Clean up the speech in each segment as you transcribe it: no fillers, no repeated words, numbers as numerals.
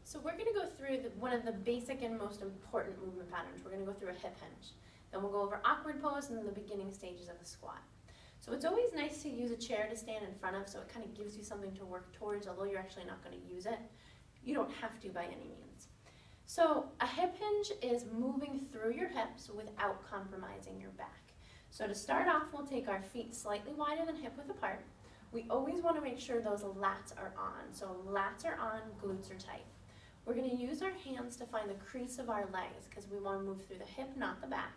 So we're going to go through one of the basic and most important movement patterns. We're going to go through a hip hinge. Then we'll go over awkward pose and then the beginning stages of a squat. So it's always nice to use a chair to stand in front of, so it kind of gives you something to work towards, although you're actually not going to use it. You don't have to by any means. So a hip hinge is moving through your hips without compromising your back. So to start off, we'll take our feet slightly wider than hip width apart. We always want to make sure those lats are on. So lats are on, glutes are tight. We're going to use our hands to find the crease of our legs because we want to move through the hip, not the back.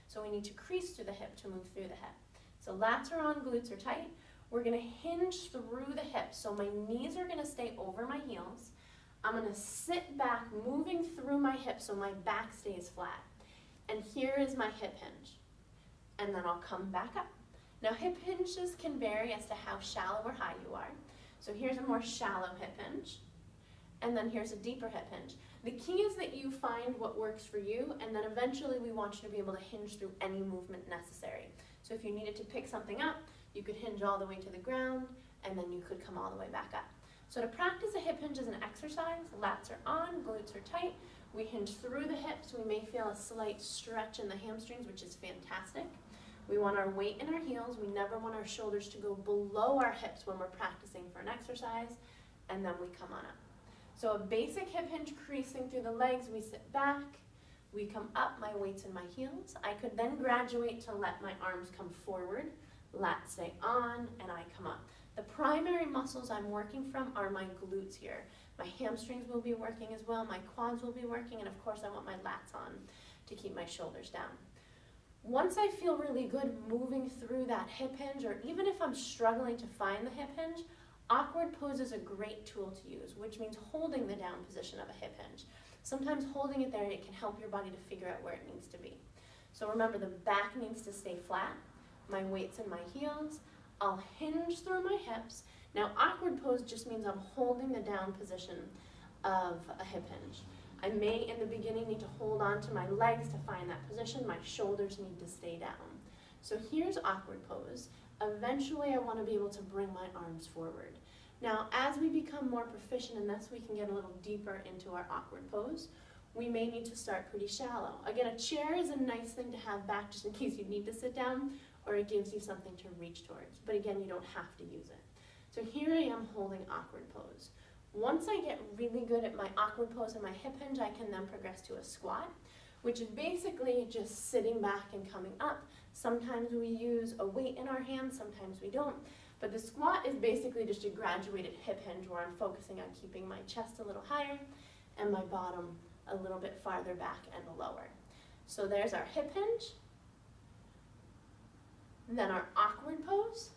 So we need to crease through the hip to move through the hip. So lats are on, glutes are tight. We're going to hinge through the hips. So my knees are going to stay over my heels. I'm going to sit back, moving through my hips so my back stays flat. And here is my hip hinge. And then I'll come back up. Now hip hinges can vary as to how shallow or high you are. So here's a more shallow hip hinge. And then here's a deeper hip hinge. The key is that you find what works for you, and then eventually we want you to be able to hinge through any movement necessary. So if you needed to pick something up, you could hinge all the way to the ground, and then you could come all the way back up. So to practice a hip hinge as an exercise, lats are on, glutes are tight. We hinge through the hips. We may feel a slight stretch in the hamstrings, which is fantastic. We want our weight in our heels. We never want our shoulders to go below our hips when we're practicing for an exercise, and then we come on up. So a basic hip hinge, creasing through the legs, we sit back, we come up, my weight's in my heels. I could then graduate to let my arms come forward, lats stay on, and I come up. The primary muscles I'm working from are my glutes here. My hamstrings will be working as well, my quads will be working, and of course I want my lats on to keep my shoulders down. Once I feel really good moving through that hip hinge, or even if I'm struggling to find the hip hinge, awkward pose is a great tool to use, which means holding the down position of a hip hinge. Sometimes holding it there, it can help your body to figure out where it needs to be. So remember, the back needs to stay flat. My weight's in my heels. I'll hinge through my hips. Now, awkward pose just means I'm holding the down position of a hip hinge. I may, in the beginning, need to hold on to my legs to find that position. My shoulders need to stay down. So here's awkward pose. Eventually, I want to be able to bring my arms forward. Now, as we become more proficient in this, we can get a little deeper into our awkward pose. We may need to start pretty shallow. Again, a chair is a nice thing to have back just in case you need to sit down, or it gives you something to reach towards. But again, you don't have to use it. So here I am holding awkward pose. Once I get really good at my awkward pose and my hip hinge, I can then progress to a squat, which is basically just sitting back and coming up. Sometimes we use a weight in our hands, sometimes we don't. But the squat is basically just a graduated hip hinge where I'm focusing on keeping my chest a little higher and my bottom a little bit farther back and lower. So there's our hip hinge, then our awkward pose,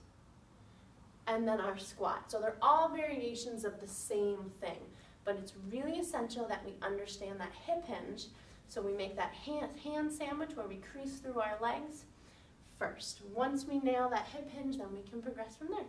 and then our squat. So they're all variations of the same thing, but it's really essential that we understand that hip hinge. So we make that hand sandwich where we crease through our legs first. Once we nail that hip hinge, then we can progress from there.